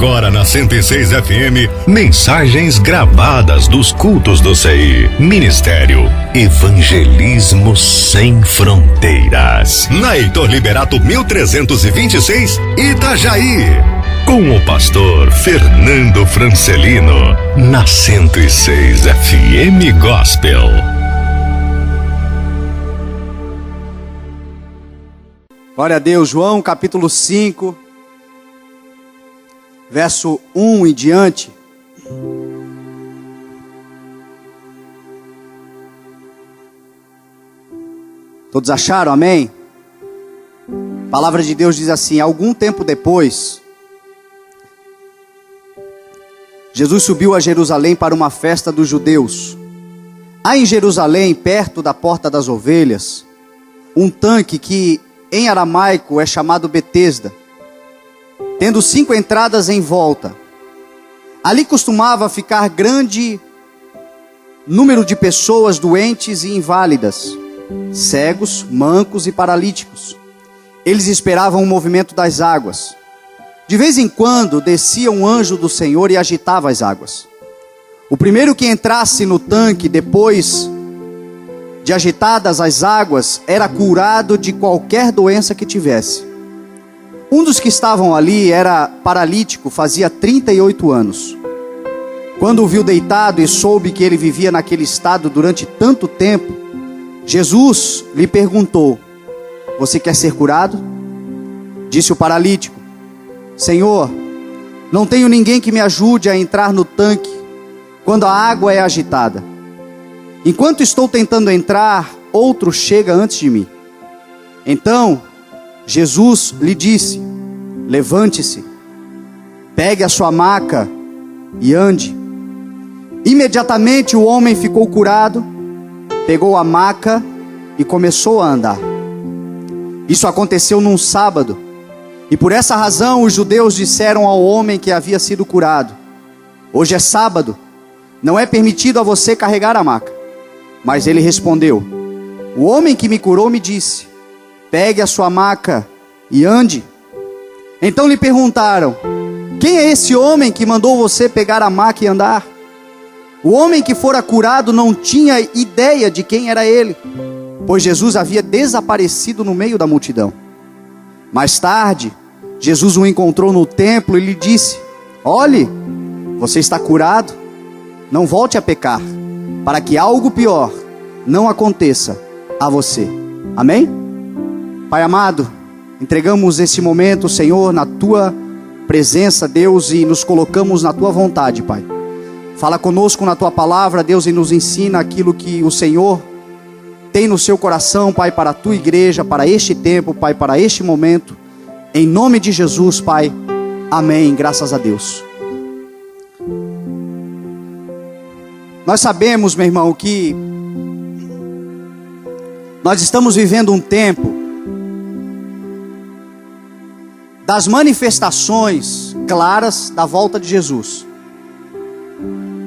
Agora na 106 FM, mensagens gravadas dos cultos do CI. Ministério Evangelismo Sem Fronteiras. Na Heitor Liberato 1326, Itajaí. Com o pastor Fernando Francelino. Na 106 FM Gospel. Glória a Deus. João capítulo 5, verso 1 em diante. Todos acharam? Amém? A palavra de Deus diz assim: algum tempo depois, Jesus subiu a Jerusalém para uma festa dos judeus. Há em Jerusalém, perto da Porta das Ovelhas, um tanque que em aramaico é chamado Betesda, tendo 5 entradas em volta. Ali costumava ficar grande número de pessoas doentes e inválidas, cegos, mancos e paralíticos. Eles esperavam o movimento das águas. De vez em quando descia um anjo do Senhor e agitava as águas. O primeiro que entrasse no tanque depois de agitadas as águas era curado de qualquer doença que tivesse. Um dos que estavam ali era paralítico, fazia 38 anos. Quando o viu deitado e soube que ele vivia naquele estado durante tanto tempo, Jesus lhe perguntou: você quer ser curado? Disse o paralítico: Senhor, não tenho ninguém que me ajude a entrar no tanque quando a água é agitada. Enquanto estou tentando entrar, outro chega antes de mim. Então Jesus lhe disse: levante-se, pegue a sua maca e ande. Imediatamente o homem ficou curado, pegou a maca e começou a andar. Isso aconteceu num sábado, e por essa razão os judeus disseram ao homem que havia sido curado: hoje é sábado, não é permitido a você carregar a maca. Mas ele respondeu: o homem que me curou me disse: pegue a sua maca e ande. Então lhe perguntaram: quem é esse homem que mandou você pegar a maca e andar? O homem que fora curado não tinha ideia de quem era ele, pois Jesus havia desaparecido no meio da multidão. Mais tarde, Jesus o encontrou no templo e lhe disse: olhe, você está curado, não volte a pecar, para que algo pior não aconteça a você. Amém? Pai amado, entregamos esse momento, Senhor, na Tua presença, Deus, e nos colocamos na Tua vontade, Pai. Fala conosco na Tua palavra, Deus, e nos ensina aquilo que o Senhor tem no seu coração, Pai, para a Tua igreja, para este tempo, Pai, para este momento. Em nome de Jesus, Pai. Amém. Graças a Deus. Nós sabemos, meu irmão, que nós estamos vivendo um tempo das manifestações claras da volta de Jesus.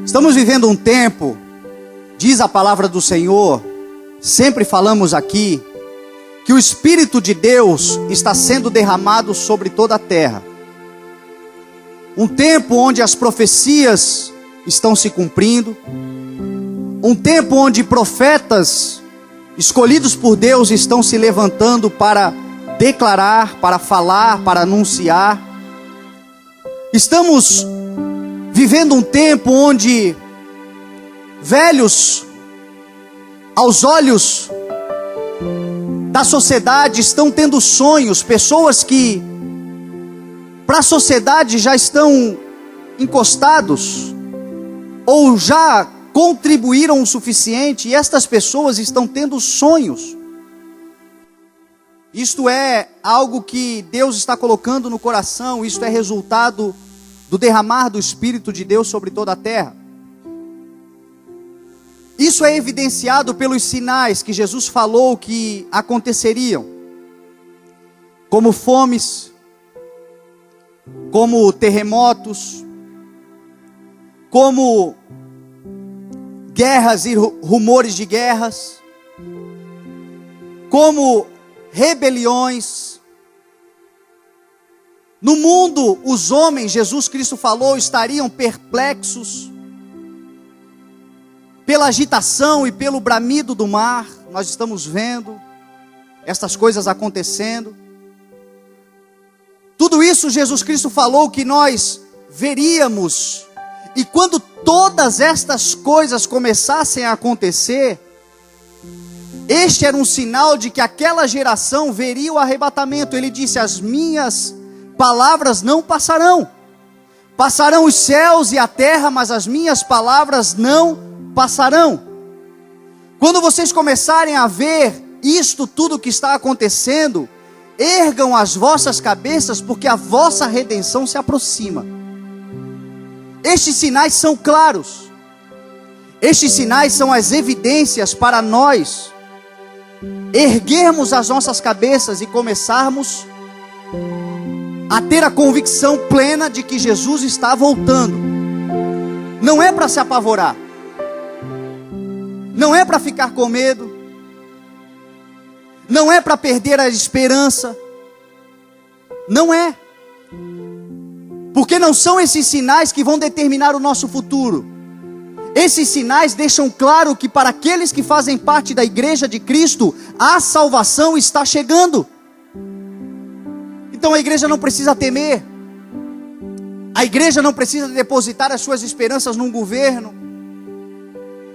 Estamos vivendo um tempo, diz a palavra do Senhor, sempre falamos aqui, que o Espírito de Deus está sendo derramado sobre toda a terra. Um tempo onde as profecias estão se cumprindo. Um tempo onde profetas escolhidos por Deus estão se levantando para declarar, para falar, para anunciar. Estamos vivendo um tempo onde velhos, aos olhos da sociedade, estão tendo sonhos. Pessoas que para a sociedade já estão encostados ou já contribuíram o suficiente, e estas pessoas estão tendo sonhos. Isto é algo que Deus está colocando no coração. Isto é resultado do derramar do Espírito de Deus sobre toda a terra. Isso é evidenciado pelos sinais que Jesus falou que aconteceriam, como fomes, como terremotos, como guerras e rumores de guerras, como rebeliões, No mundo, os homens, Jesus Cristo falou, estariam perplexos pela agitação e pelo bramido do mar. Nós estamos vendo estas coisas acontecendo. Tudo isso Jesus Cristo falou que nós veríamos. E quando todas estas coisas começassem a acontecer, este era um sinal de que aquela geração veria o arrebatamento. Ele disse: as minhas palavras não passarão. Passarão os céus e a terra, mas as minhas palavras não passarão. Quando vocês começarem a ver isto tudo que está acontecendo, ergam as vossas cabeças, porque a vossa redenção se aproxima. Estes sinais são claros. Estes sinais são as evidências para nós erguermos as nossas cabeças e começarmos a ter a convicção plena de que Jesus está voltando. Não é para se apavorar, não é para ficar com medo, não é para perder a esperança, não é, porque não são esses sinais que vão determinar o nosso futuro. Esses sinais deixam claro que para aqueles que fazem parte da igreja de Cristo, a salvação está chegando. Então a igreja não precisa temer, a igreja não precisa depositar as suas esperanças num governo,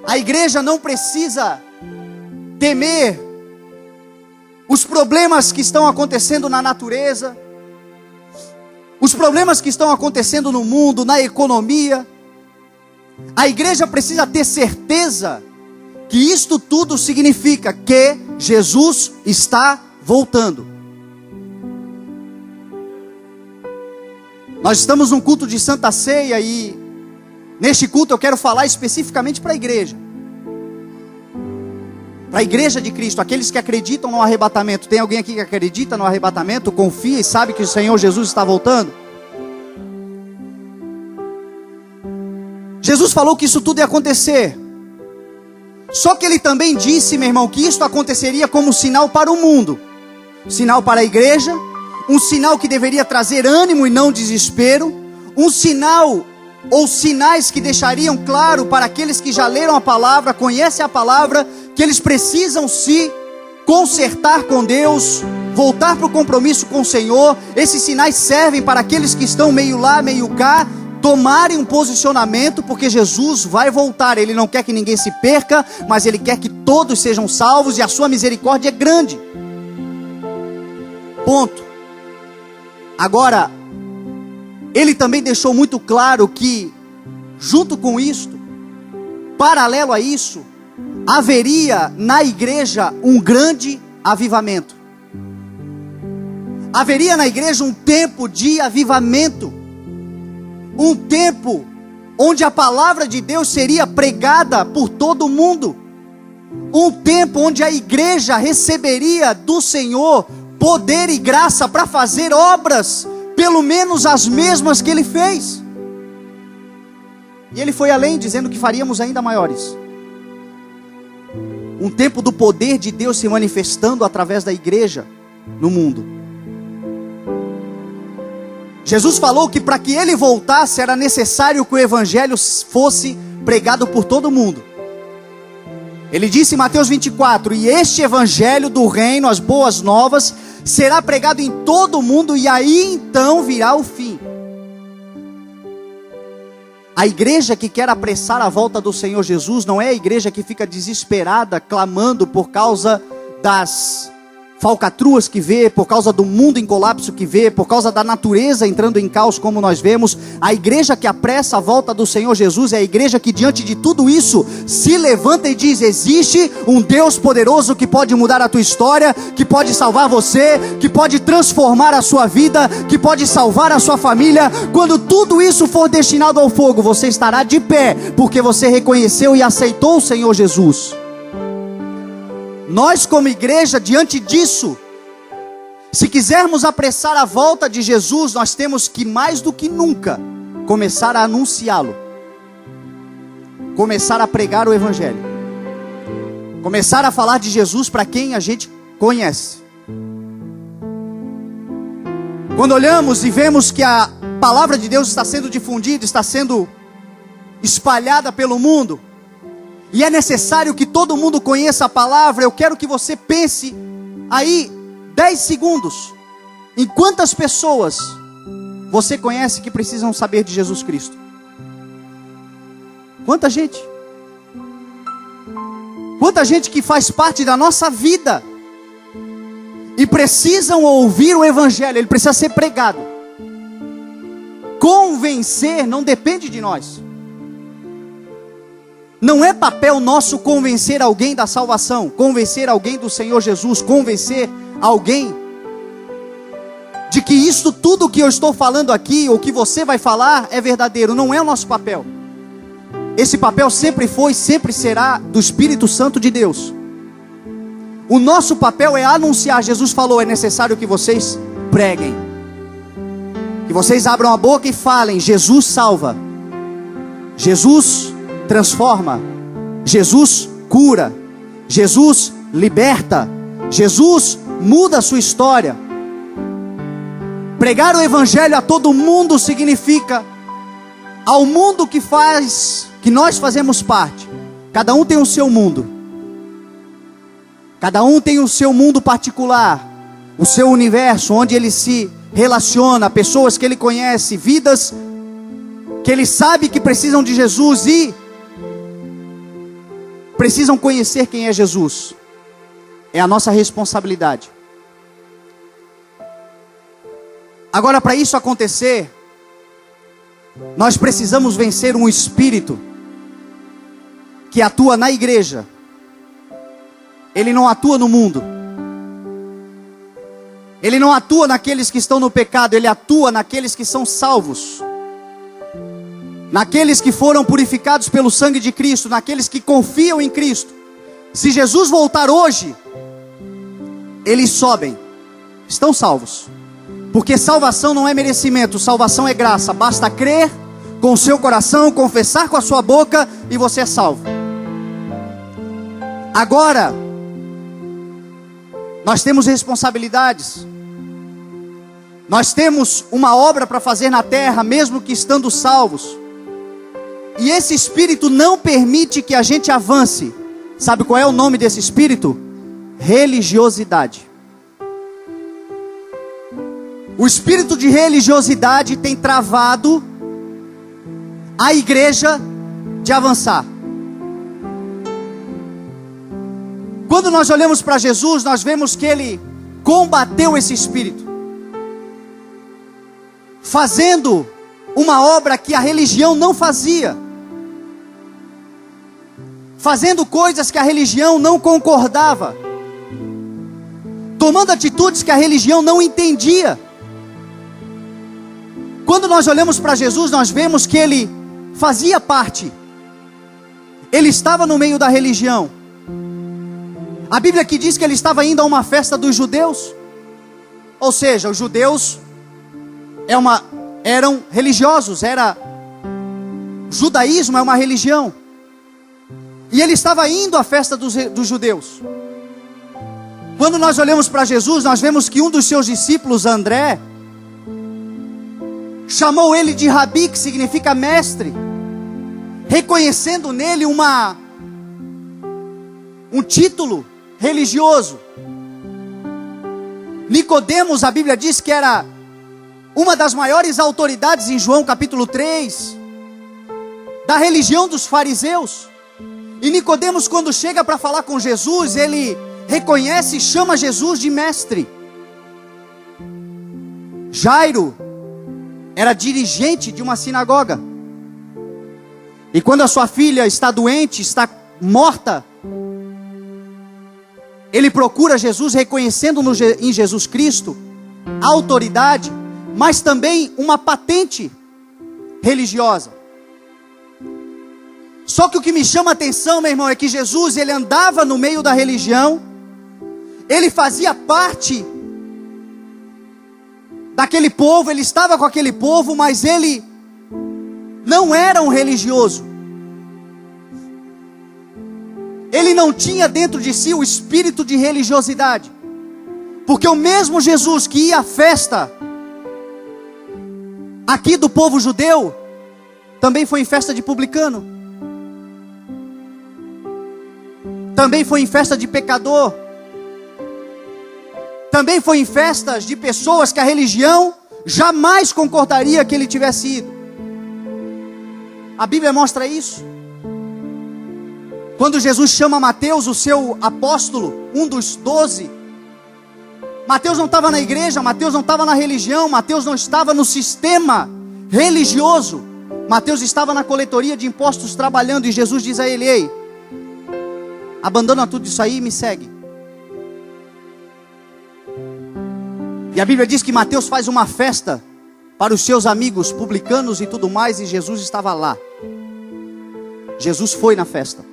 a igreja não precisa temer os problemas que estão acontecendo na natureza, os problemas que estão acontecendo no mundo, na economia. A igreja precisa ter certeza que isto tudo significa que Jesus está voltando. Nós estamos num culto de Santa Ceia e neste culto eu quero falar especificamente para a igreja. Para a igreja de Cristo, aqueles que acreditam no arrebatamento. Tem alguém aqui que acredita no arrebatamento, confia e sabe que o Senhor Jesus está voltando? Jesus falou que isso tudo ia acontecer. Só que ele também disse, meu irmão, que isso aconteceria como sinal para o mundo. Sinal para a igreja, um sinal que deveria trazer ânimo e não desespero. Um sinal ou sinais que deixariam claro para aqueles que já leram a palavra, conhecem a palavra, que eles precisam se consertar com Deus, voltar para o compromisso com o Senhor. Esses sinais servem para aqueles que estão meio lá, meio cá, tomarem um posicionamento, porque Jesus vai voltar. Ele não quer que ninguém se perca, mas Ele quer que todos sejam salvos, e a sua misericórdia é grande. Ponto. Agora, Ele também deixou muito claro que, junto com isto, paralelo a isso, haveria na igreja um grande avivamento. Haveria na igreja um tempo de avivamento. Um tempo onde a palavra de Deus seria pregada por todo o mundo. Um tempo onde a igreja receberia do Senhor poder e graça para fazer obras, pelo menos as mesmas que Ele fez. E Ele foi além, dizendo que faríamos ainda maiores. Um tempo do poder de Deus se manifestando através da igreja no mundo. Jesus falou que para que Ele voltasse era necessário que o Evangelho fosse pregado por todo mundo. Ele disse em Mateus 24: e este Evangelho do reino, as boas novas, será pregado em todo o mundo, e aí então virá o fim. A igreja que quer apressar a volta do Senhor Jesus não é a igreja que fica desesperada, clamando por causa das falcatruas que vê, por causa do mundo em colapso que vê, por causa da natureza entrando em caos como nós vemos. A igreja que apressa a volta do Senhor Jesus é a igreja que diante de tudo isso se levanta e diz: existe um Deus poderoso que pode mudar a tua história, que pode salvar você, que pode transformar a sua vida, que pode salvar a sua família. Quando tudo isso for destinado ao fogo, você estará de pé, porque você reconheceu e aceitou o Senhor Jesus. Nós como igreja, diante disso, se quisermos apressar a volta de Jesus, nós temos que mais do que nunca começar a anunciá-lo, começar a pregar o Evangelho, começar a falar de Jesus para quem a gente conhece, Quando olhamos e vemos que a palavra de Deus está sendo difundida, está sendo espalhada pelo mundo, e é necessário que todo mundo conheça a palavra, eu quero que você pense aí 10 segundos em quantas pessoas você conhece que precisam saber de Jesus Cristo. Quanta gente? Quanta gente que faz parte da nossa vida e precisam ouvir o Evangelho, ele precisa ser pregado. Convencer não depende de nós. Não é papel nosso convencer alguém da salvação, convencer alguém do Senhor Jesus, convencer alguém de que isso tudo que eu estou falando aqui, ou que você vai falar, é verdadeiro. Não é o nosso papel. Esse papel sempre foi, sempre será do Espírito Santo de Deus. O nosso papel é anunciar. Jesus falou, é necessário que vocês preguem, que vocês abram a boca e falem, Jesus salva, Jesus transforma, Jesus cura, Jesus liberta, Jesus muda a sua história. Pregar o Evangelho a todo mundo significa, ao mundo que nós fazemos parte, cada um tem o seu mundo, cada um tem o seu mundo particular, o seu universo, onde ele se relaciona, pessoas que ele conhece, vidas que ele sabe que precisam de Jesus e precisam conhecer quem é Jesus. É a nossa responsabilidade. Agora, para isso acontecer, nós precisamos vencer um espírito que atua na igreja. Ele não atua no mundo. Ele não atua naqueles que estão no pecado, ele atua naqueles que são salvos, naqueles que foram purificados pelo sangue de Cristo, naqueles que confiam em Cristo. Se Jesus voltar hoje, eles sobem, estão salvos, porque salvação não é merecimento, salvação é graça. Basta crer com o seu coração, confessar com a sua boca e você é salvo. Agora, nós temos responsabilidades, nós temos uma obra para fazer na terra, mesmo que estando salvos. E esse espírito não permite que a gente avance. Sabe qual é o nome desse espírito? Religiosidade. O espírito de religiosidade tem travado a igreja de avançar. Quando nós olhamos para Jesus, nós vemos que ele combateu esse espírito, fazendo uma obra que a religião não fazia, fazendo coisas que a religião não concordava, tomando atitudes que a religião não entendia. Quando nós olhamos para Jesus, nós vemos que ele fazia parte, ele estava no meio da religião. A Bíblia aqui diz que ele estava indo a uma festa dos judeus, ou seja, os judeus eram religiosos, o judaísmo é uma religião, e ele estava indo à festa dos judeus. Quando nós olhamos para Jesus, nós vemos que um dos seus discípulos, André, chamou ele de Rabi, que significa mestre, reconhecendo nele um título religioso. Nicodemos, a Bíblia diz que era uma das maiores autoridades em João capítulo 3, da religião dos fariseus. E Nicodemos, quando chega para falar com Jesus, ele reconhece e chama Jesus de mestre. Jairo era dirigente de uma sinagoga, e quando a sua filha está doente, está morta, ele procura Jesus, reconhecendo em Jesus Cristo a autoridade, mas também uma patente religiosa. Só que o que me chama a atenção, meu irmão, é que Jesus, ele andava no meio da religião, ele fazia parte daquele povo, ele estava com aquele povo, mas ele não era um religioso. Ele não tinha dentro de si o espírito de religiosidade, porque o mesmo Jesus que ia à festa aqui do povo judeu, também foi em festa de publicano, também foi em festa de pecador, também foi em festas de pessoas que a religião jamais concordaria que ele tivesse ido. A Bíblia mostra isso. Quando Jesus chama Mateus, o seu apóstolo, um dos 12, Mateus não estava na igreja, Mateus não estava na religião, Mateus não estava no sistema religioso, Mateus estava na coletoria de impostos trabalhando, e Jesus diz a ele: ei, abandona tudo isso aí e me segue. E a Bíblia diz que Mateus faz uma festa para os seus amigos publicanos e tudo mais, e Jesus estava lá. Jesus foi na festa.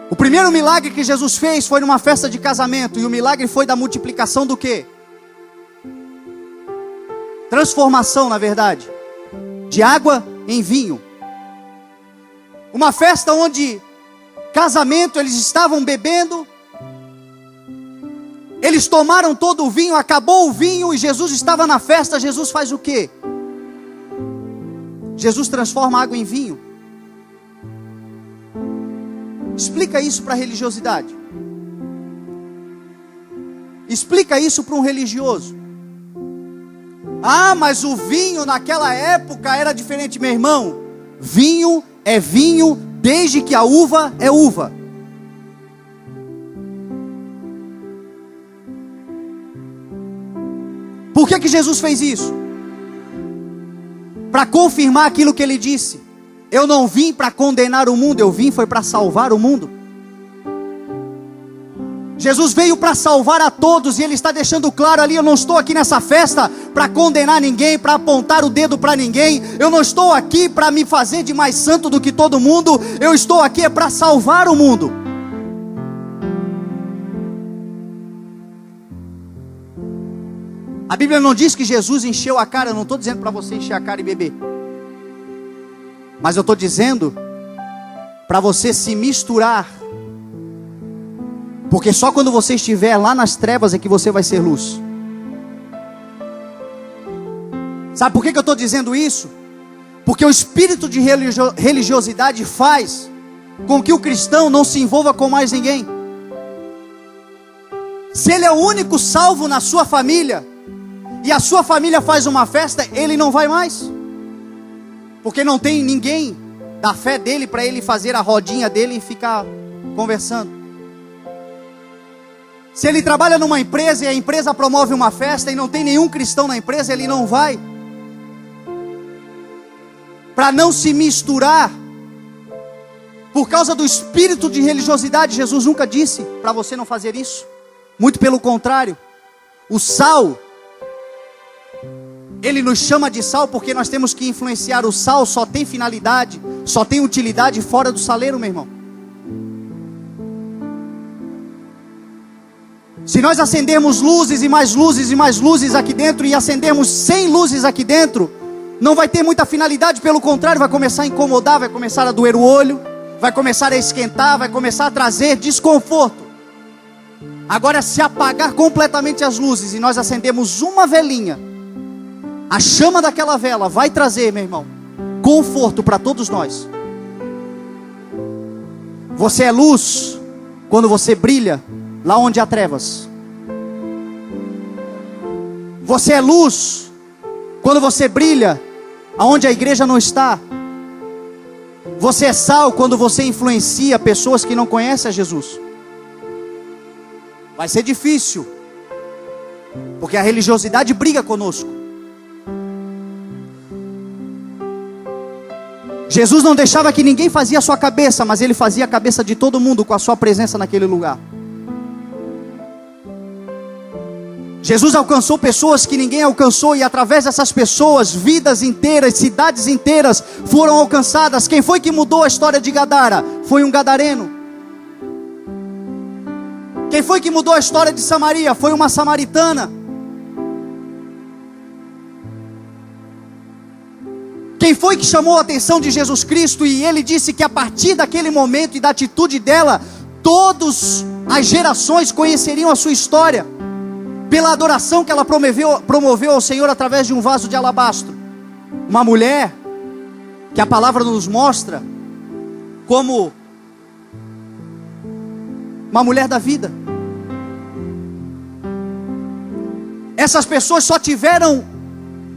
O primeiro milagre que Jesus fez foi numa festa de casamento, e o milagre foi da multiplicação do quê? Transformação, na verdade, de água em vinho. Uma festa onde casamento, eles estavam bebendo, eles tomaram todo o vinho, acabou o vinho e Jesus estava na festa. Jesus faz o quê? Jesus transforma água em vinho. Explica isso para a religiosidade. Explica isso para um religioso. Ah, mas o vinho naquela época era diferente. Meu irmão, vinho é vinho desde que a uva é uva. Por que Jesus fez isso? Para confirmar aquilo que ele disse: eu não vim para condenar o mundo, eu vim foi para salvar o mundo. Jesus veio para salvar a todos, e ele está deixando claro ali: eu não estou aqui nessa festa para condenar ninguém, para apontar o dedo para ninguém, eu não estou aqui para me fazer de mais santo do que todo mundo, eu estou aqui para salvar o mundo. A Bíblia não diz que Jesus encheu a cara. Eu não estou dizendo para você encher a cara e beber, mas eu estou dizendo para você se misturar, porque só quando você estiver lá nas trevas é que você vai ser luz. Sabe por que eu estou dizendo isso? Porque o espírito de religiosidade faz com que o cristão não se envolva com mais ninguém. Se ele é o único salvo na sua família, e a sua família faz uma festa, ele não vai mais, porque não tem ninguém da fé dele para ele fazer a rodinha dele e ficar conversando. Se ele trabalha numa empresa e a empresa promove uma festa e não tem nenhum cristão na empresa, ele não vai. Para não se misturar, por causa do espírito de religiosidade. Jesus nunca disse para você não fazer isso, muito pelo contrário. O sal, ele nos chama de sal porque nós temos que influenciar. O sal só tem finalidade, só tem utilidade fora do saleiro, meu irmão. Se nós acendermos luzes e mais luzes e mais luzes aqui dentro, e acendermos 100 luzes aqui dentro, não vai ter muita finalidade. Pelo contrário, vai começar a incomodar, vai começar a doer o olho, vai começar a esquentar, vai começar a trazer desconforto. Agora, se apagar completamente as luzes e nós acendemos uma velinha, a chama daquela vela vai trazer, meu irmão, conforto para todos nós. Você é luz quando você brilha lá onde há trevas. Você é luz quando você brilha aonde a igreja não está. Você é sal quando você influencia pessoas que não conhecem a Jesus. Vai ser difícil, porque a religiosidade briga conosco. Jesus não deixava que ninguém fazia a sua cabeça, mas ele fazia a cabeça de todo mundo com a sua presença naquele lugar. Jesus alcançou pessoas que ninguém alcançou, e através dessas pessoas, vidas inteiras, cidades inteiras foram alcançadas. Quem foi que mudou a história de Gadara? Foi um gadareno. Quem foi que mudou a história de Samaria? Foi uma samaritana. Quem foi que chamou a atenção de Jesus Cristo? E ele disse que a partir daquele momento e da atitude dela, todas as gerações conheceriam a sua história. pela adoração que ela promoveu ao Senhor através de um vaso de alabastro. Uma mulher que a palavra nos mostra como uma mulher da vida. Essas pessoas só tiveram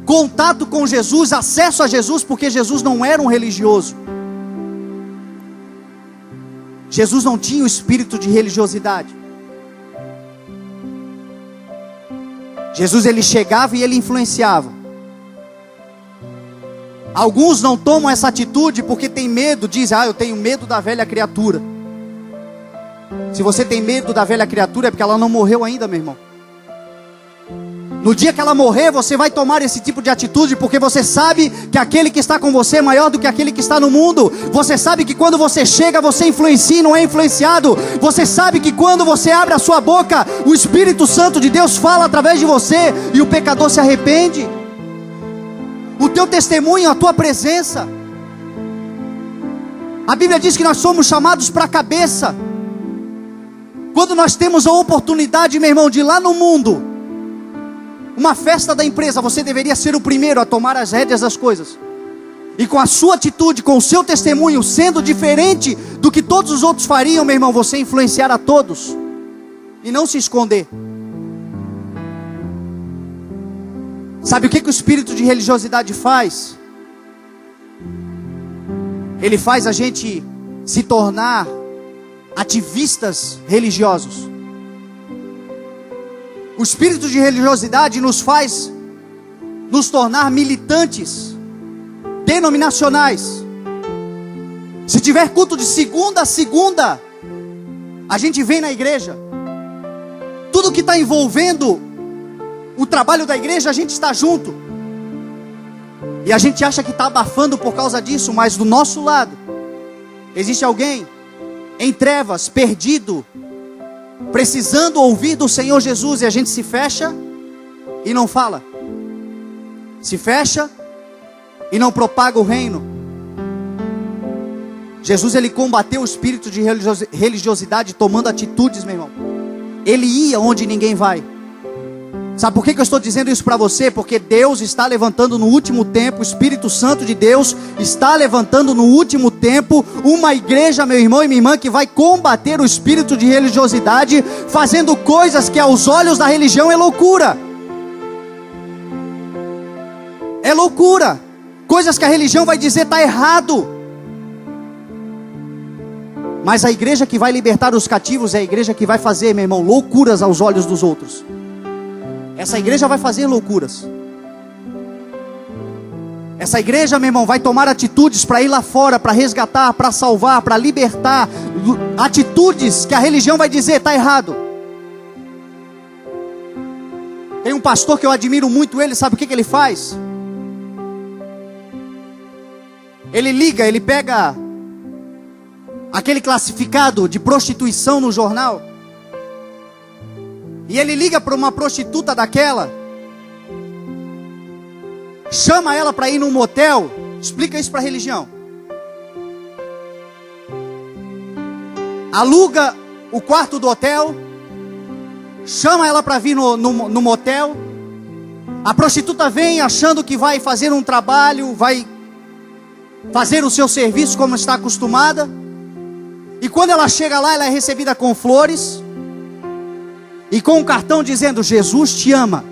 contato com Jesus, acesso a Jesus, porque Jesus não era um religioso. Jesus não tinha o espírito de religiosidade. Jesus, ele chegava e ele influenciava. Alguns não tomam essa atitude porque tem medo, dizem, eu tenho medo da velha criatura. Se você tem medo da velha criatura é porque ela não morreu ainda, meu irmão. No dia que ela morrer, você vai tomar esse tipo de atitude, porque você sabe que aquele que está com você é maior do que aquele que está no mundo. Você sabe que quando você chega, você influencia e não é influenciado. Você sabe que quando você abre a sua boca, o Espírito Santo de Deus fala através de você e o pecador se arrepende. O teu testemunho, a tua presença. A Bíblia diz que nós somos chamados para a cabeça. Quando nós temos a oportunidade, meu irmão, de ir lá no mundo, uma festa da empresa, você deveria ser o primeiro a tomar as rédeas das coisas. E com a sua atitude, com o seu testemunho, sendo diferente do que todos os outros fariam, meu irmão, você influenciar a todos. E não se esconder. Sabe o que o espírito de religiosidade faz? Ele faz a gente se tornar ativistas religiosos. O espírito de religiosidade nos faz nos tornar militantes denominacionais. Se tiver culto de segunda a segunda, a gente vem na igreja. Tudo que está envolvendo o trabalho da igreja, a gente está junto. E a gente acha que está abafando por causa disso, mas do nosso lado existe alguém em trevas, perdido, precisando ouvir do Senhor Jesus, e a gente se fecha e não fala, se fecha e não propaga o reino. Jesus, ele combateu o espírito de religiosidade tomando atitudes, meu irmão. Ele ia onde ninguém vai. Sabe por que eu estou dizendo isso para você? Porque Deus está levantando no último tempo, o Espírito Santo de Deus está levantando no último tempo uma igreja, meu irmão e minha irmã, que vai combater o espírito de religiosidade, fazendo coisas que aos olhos da religião é loucura. É loucura. Coisas que a religião vai dizer está errado. Mas a igreja que vai libertar os cativos é a igreja que vai fazer, meu irmão, loucuras aos olhos dos outros. Essa igreja vai fazer loucuras. Essa igreja, meu irmão, vai tomar atitudes para ir lá fora, para resgatar, para salvar, para libertar. Atitudes que a religião vai dizer, está errado. Tem um pastor que eu admiro muito ele, sabe o que ele faz? Ele liga, ele pega aquele classificado de prostituição no jornal, e ele liga para uma prostituta daquela, chama ela para ir num motel. Explica isso para a religião. Aluga o quarto do hotel, chama ela para vir no motel. A prostituta vem achando que vai fazer um trabalho, vai fazer o seu serviço como está acostumada. E quando ela chega lá, ela é recebida com flores e com um cartão dizendo: Jesus te ama.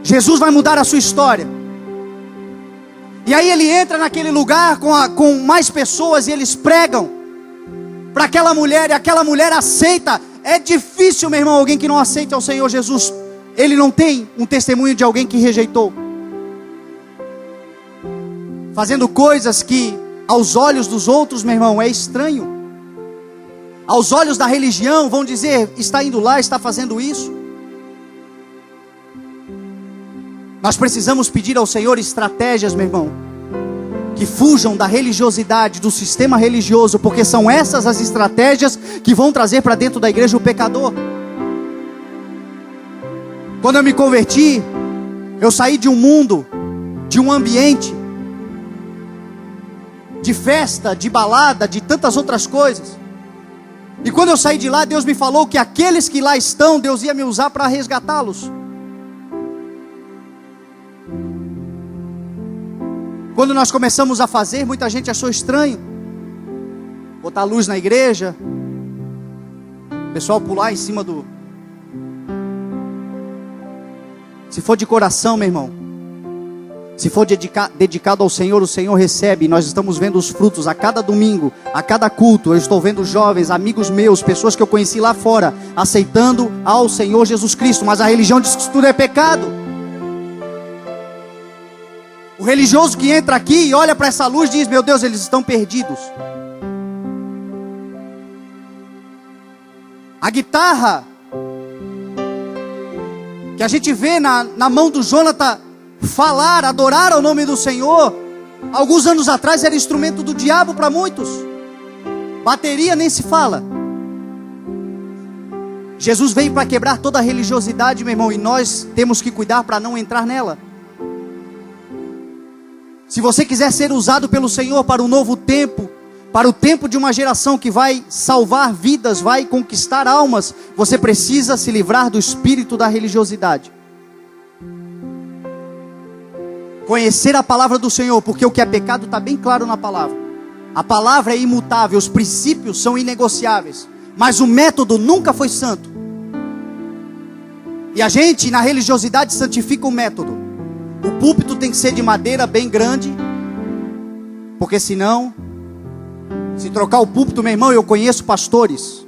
Jesus vai mudar a sua história. E aí ele entra naquele lugar com mais pessoas e eles pregam para aquela mulher, e aquela mulher aceita. É difícil, meu irmão, alguém que não aceita o Senhor Jesus. Ele não tem um testemunho de alguém que rejeitou, fazendo coisas que aos olhos dos outros, meu irmão, é estranho. Aos olhos da religião vão dizer: está indo lá, está fazendo isso. Nós precisamos pedir ao Senhor estratégias, meu irmão, que fujam da religiosidade, do sistema religioso, porque são essas as estratégias que vão trazer para dentro da igreja o pecador. Quando eu me converti, eu saí de um mundo, de um ambiente de festa, de balada, de tantas outras coisas. E quando eu saí de lá, Deus me falou que aqueles que lá estão, Deus ia me usar para resgatá-los. Quando nós começamos a fazer, muita gente achou estranho. Botar luz na igreja, o pessoal pular em cima do... Se for de coração, meu irmão, se for dedicado ao Senhor, o Senhor recebe. Nós estamos vendo os frutos a cada domingo, a cada culto. Eu estou vendo jovens, amigos meus, pessoas que eu conheci lá fora, aceitando ao Senhor Jesus Cristo. Mas a religião diz que isso tudo é pecado. O religioso que entra aqui e olha para essa luz diz: meu Deus, eles estão perdidos. A guitarra que a gente vê na mão do Jonathan falar, adorar ao nome do Senhor, alguns anos atrás era instrumento do diabo para muitos. Bateria nem se fala. Jesus veio para quebrar toda a religiosidade, meu irmão, e nós temos que cuidar para não entrar nela. Se você quiser ser usado pelo Senhor para um novo tempo, para o tempo de uma geração que vai salvar vidas, vai conquistar almas, você precisa se livrar do espírito da religiosidade. Conhecer a palavra do Senhor, porque o que é pecado está bem claro na palavra. A palavra é imutável, os princípios são inegociáveis, mas o método nunca foi santo. E a gente na religiosidade santifica o método. O púlpito tem que ser de madeira bem grande, porque senão, se trocar o púlpito, meu irmão, eu conheço pastores,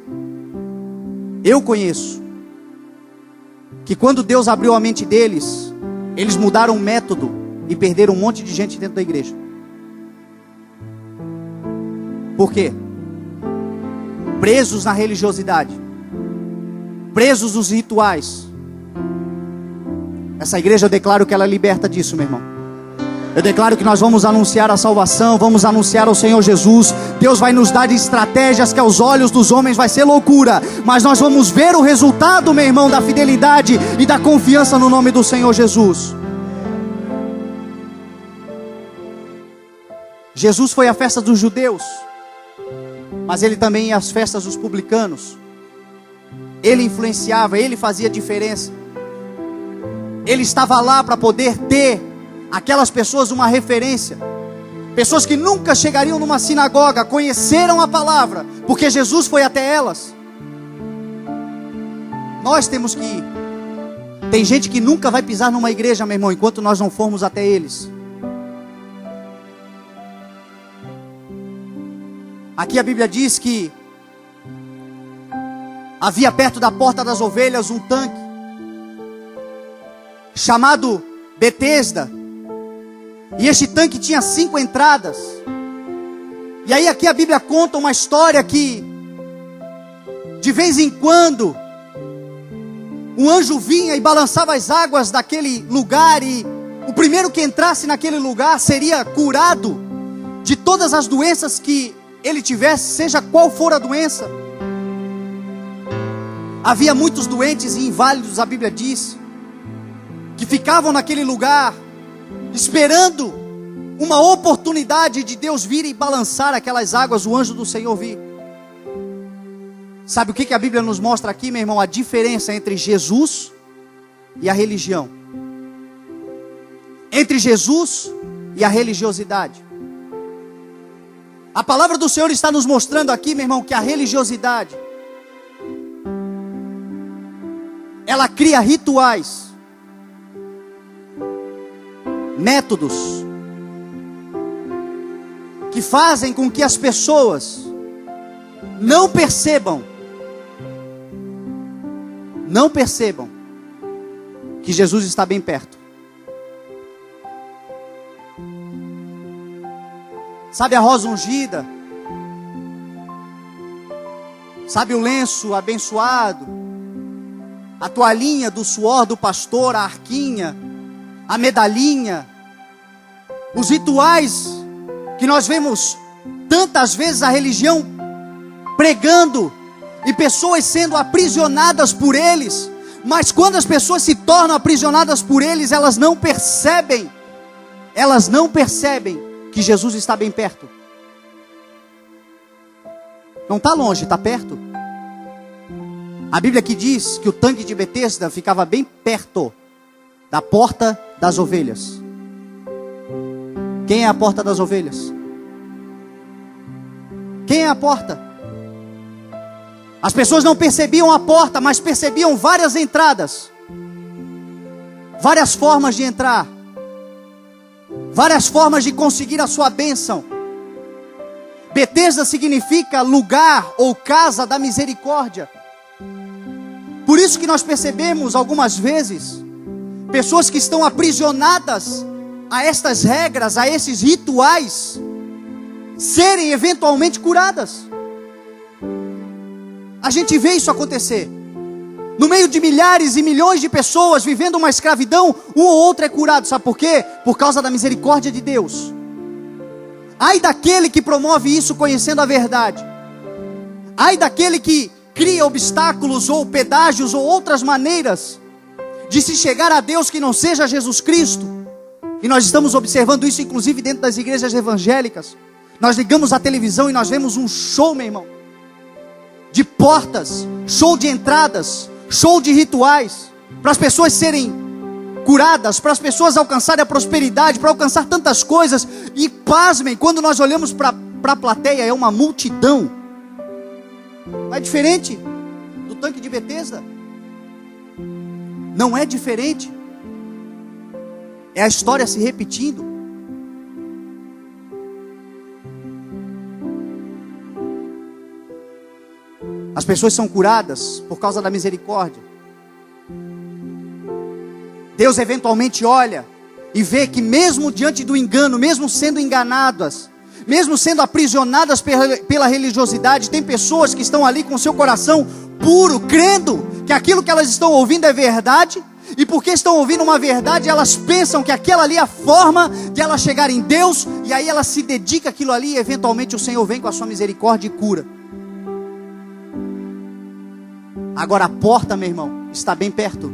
que quando Deus abriu a mente deles, eles mudaram o método e perderam um monte de gente dentro da igreja. Por quê? Presos na religiosidade, presos nos rituais. Essa igreja, eu declaro que ela é liberta disso, meu irmão. Eu declaro que nós vamos anunciar a salvação, vamos anunciar ao Senhor Jesus. Deus vai nos dar estratégias que aos olhos dos homens vai ser loucura, mas nós vamos ver o resultado, meu irmão, da fidelidade e da confiança no nome do Senhor Jesus. Jesus foi à festa dos judeus, mas ele também ia às festas dos publicanos. Ele influenciava, ele fazia diferença. Ele estava lá para poder ter aquelas pessoas uma referência. Pessoas que nunca chegariam numa sinagoga, conheceram a palavra, porque Jesus foi até elas. Nós temos que ir. Tem gente que nunca vai pisar numa igreja, meu irmão, enquanto nós não formos até eles. Aqui a Bíblia diz que havia perto da porta das ovelhas um tanque chamado Betesda. E este tanque tinha 5 entradas. E aí aqui a Bíblia conta uma história que de vez em quando um anjo vinha e balançava as águas daquele lugar, e o primeiro que entrasse naquele lugar seria curado de todas as doenças que ele tivesse, seja qual for a doença. Havia muitos doentes e inválidos, a Bíblia diz, que ficavam naquele lugar esperando uma oportunidade de Deus vir e balançar aquelas águas, o anjo do Senhor vir. Sabe o que a Bíblia nos mostra aqui, meu irmão? A diferença entre Jesus e a religião, entre Jesus e a religiosidade. A palavra do Senhor está nos mostrando aqui, meu irmão, que a religiosidade, ela cria rituais, métodos que fazem com que as pessoas não percebam que Jesus está bem perto. Sabe a rosa ungida? Sabe o lenço abençoado? A toalhinha do suor do pastor, a arquinha, a medalhinha, os rituais que nós vemos tantas vezes a religião pregando e pessoas sendo aprisionadas por eles, mas quando as pessoas se tornam aprisionadas por eles, elas não percebem que Jesus está bem perto. Não está longe, está perto. A Bíblia aqui diz que o tanque de Betesda ficava bem perto da porta das ovelhas. Quem é a porta das ovelhas? Quem é a porta? As pessoas não percebiam a porta, mas percebiam várias entradas, várias formas de entrar, várias formas de conseguir a sua bênção. Betesda significa lugar ou casa da misericórdia. Por isso que nós percebemos algumas vezes pessoas que estão aprisionadas a estas regras, a esses rituais, serem eventualmente curadas. A gente vê isso acontecer. No meio de milhares e milhões de pessoas vivendo uma escravidão, um ou outro é curado. Sabe por quê? Por causa da misericórdia de Deus. Ai daquele que promove isso conhecendo a verdade. Ai daquele que cria obstáculos ou pedágios ou outras maneiras de se chegar a Deus que não seja Jesus Cristo. E nós estamos observando isso inclusive dentro das igrejas evangélicas. Nós ligamos a televisão e nós vemos um show, meu irmão, de portas, show de entradas, show de rituais, para as pessoas serem curadas, para as pessoas alcançarem a prosperidade, para alcançar tantas coisas. E pasmem, quando nós olhamos para a plateia, é uma multidão. Não é diferente do tanque de Betesda? Não é diferente. É a história se repetindo. As pessoas são curadas por causa da misericórdia. Deus eventualmente olha e vê que mesmo diante do engano, mesmo sendo enganadas, mesmo sendo aprisionadas pela religiosidade, tem pessoas que estão ali com seu coração puro, crendo que aquilo que elas estão ouvindo é verdade. E porque estão ouvindo uma verdade, elas pensam que aquela ali é a forma de elas chegarem em Deus. E aí elas se dedicam àquilo ali e eventualmente o Senhor vem com a sua misericórdia e cura. Agora a porta, meu irmão, está bem perto.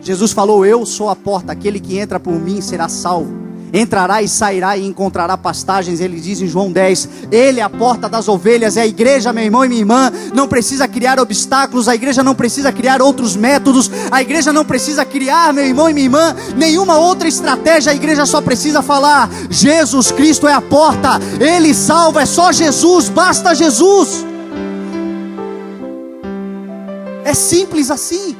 Jesus falou: eu sou a porta, aquele que entra por mim será salvo. Entrará e sairá e encontrará pastagens. Ele diz em João 10, Ele é a porta das ovelhas. É a igreja, meu irmão e minha irmã, não precisa criar obstáculos. A igreja não precisa criar outros métodos. A igreja não precisa criar, meu irmão e minha irmã, nenhuma outra estratégia. A igreja só precisa falar: Jesus Cristo é a porta, Ele salva, é só Jesus, basta Jesus. É simples assim.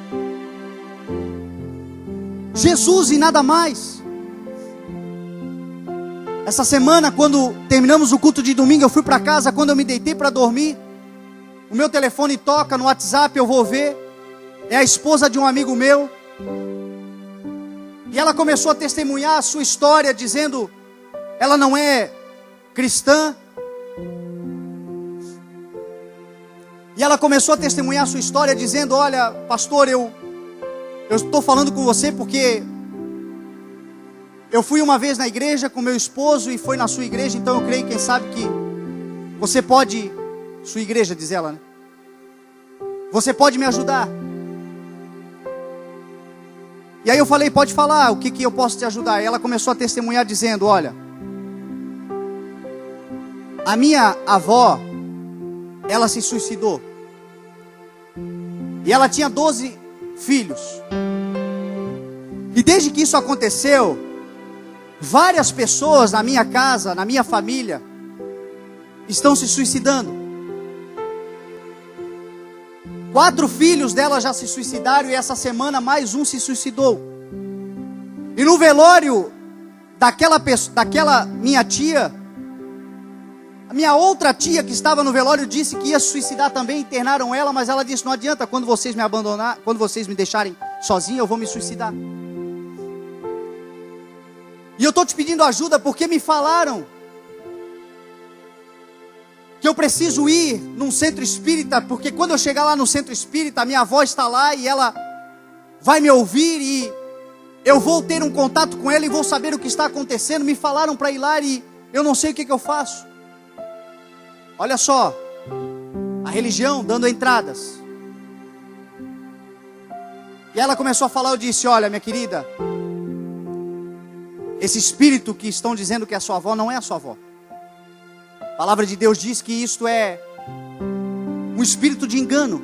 Jesus e nada mais. Essa semana, quando terminamos o culto de domingo, eu fui para casa. Quando eu me deitei para dormir, o meu telefone toca no WhatsApp, eu vou ver. É a esposa de um amigo meu. E ela começou a testemunhar a sua história, dizendo: ela não é cristã. E ela começou a testemunhar a sua história, dizendo: olha, pastor, eu estou falando com você porque eu fui uma vez na igreja com meu esposo e foi na sua igreja, então eu creio, quem sabe, que você pode, sua igreja, diz ela, né? Você pode me ajudar. E aí eu falei: pode falar, o que eu posso te ajudar? E ela começou a testemunhar dizendo: olha, a minha avó, ela se suicidou. E ela tinha 12 filhos. E desde que isso aconteceu, várias pessoas na minha casa, na minha família, estão se suicidando. 4 filhos dela já se suicidaram e essa semana mais um se suicidou. E no velório daquela minha tia, a minha outra tia que estava no velório disse que ia se suicidar também. Internaram ela, mas ela disse: não adianta, quando vocês me abandonar, quando vocês me deixarem sozinha, eu vou me suicidar. E eu estou te pedindo ajuda porque me falaram que eu preciso ir num centro espírita, porque quando eu chegar lá no centro espírita, a minha avó está lá e ela vai me ouvir e eu vou ter um contato com ela e vou saber o que está acontecendo. Me falaram para ir lá e eu não sei o que eu faço. Olha só, a religião dando entradas. E ela começou a falar, eu disse: olha, minha querida, esse espírito que estão dizendo que é a sua avó, não é a sua avó. A palavra de Deus diz que isto é um espírito de engano.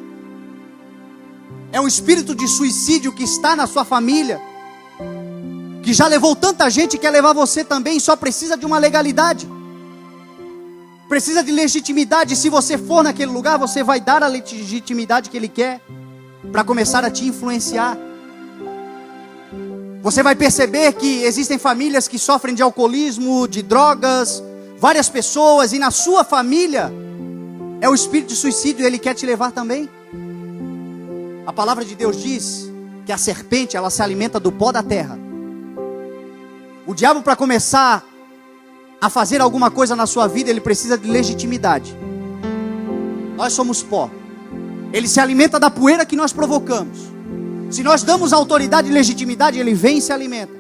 É um espírito de suicídio que está na sua família, que já levou tanta gente, quer levar você também, só precisa de uma legalidade. Precisa de legitimidade. Se você for naquele lugar, você vai dar a legitimidade que ele quer, para começar a te influenciar. Você vai perceber que existem famílias que sofrem de alcoolismo, de drogas, várias pessoas, e na sua família é o espírito de suicídio, ele quer te levar também. A palavra de Deus diz que a serpente, ela se alimenta do pó da terra. O diabo, para começar a fazer alguma coisa na sua vida, ele precisa de legitimidade. Nós somos pó. Ele se alimenta da poeira que nós provocamos. Se nós damos autoridade e legitimidade, ele vem e se alimenta.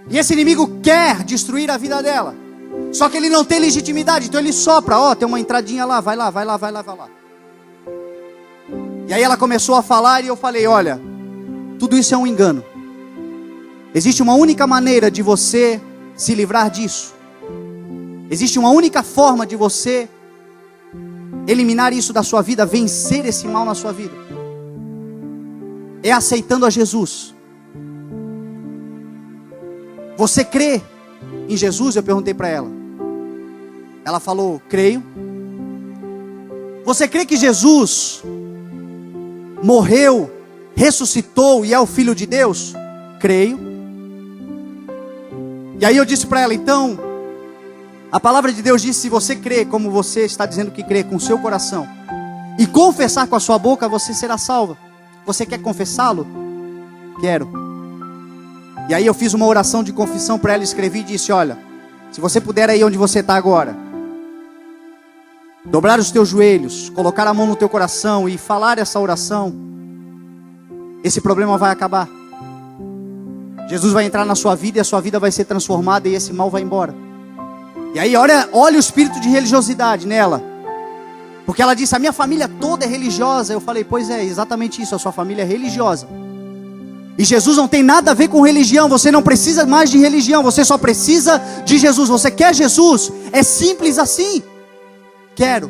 E esse inimigo quer destruir a vida dela. Só que ele não tem legitimidade, então ele sopra. Ó, tem uma entradinha lá, vai lá, vai lá, vai lá, vai lá. E aí ela começou a falar e eu falei, olha, tudo isso é um engano. Existe uma única maneira de você se livrar disso. Existe uma única forma de você eliminar isso da sua vida, vencer esse mal na sua vida. É aceitando a Jesus. Você crê em Jesus? Eu perguntei para ela. Ela falou, creio. Você crê que Jesus morreu, ressuscitou e é o Filho de Deus? Creio. E aí eu disse para ela, então, a palavra de Deus diz, se você crê como você está dizendo que crê com o seu coração, e confessar com a sua boca, você será salva. Você quer confessá-lo? Quero. E aí eu fiz uma oração de confissão para ela, escrevi e disse, olha, se você puder aí onde você está agora, dobrar os teus joelhos, colocar a mão no teu coração e falar essa oração, esse problema vai acabar. Jesus vai entrar na sua vida e a sua vida vai ser transformada e esse mal vai embora. E aí olha o espírito de religiosidade nela. Porque ela disse, a minha família toda é religiosa. Eu falei, pois é, exatamente isso, a sua família é religiosa. E Jesus não tem nada a ver com religião. Você não precisa mais de religião, você só precisa de Jesus. Você quer Jesus? É simples assim. Quero.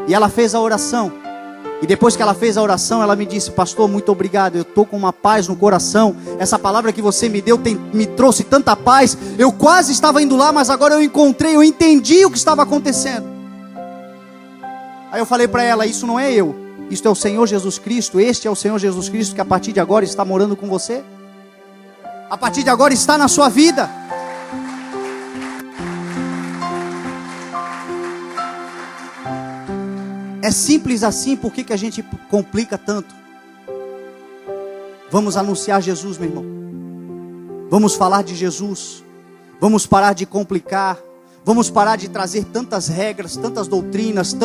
E ela fez a oração. E depois que ela fez a oração, ela me disse, pastor, muito obrigado, eu estou com uma paz no coração. Essa palavra que você me deu me trouxe tanta paz. Eu quase estava indo lá, mas agora eu encontrei, eu entendi o que estava acontecendo. Aí eu falei para ela, isso não é eu, isto é o Senhor Jesus Cristo. Este é o Senhor Jesus Cristo que a partir de agora está morando com você. A partir de agora está na sua vida. É simples assim, por que a gente complica tanto? Vamos anunciar Jesus, meu irmão. Vamos falar de Jesus. Vamos parar de complicar. Vamos parar de trazer tantas regras, tantas doutrinas,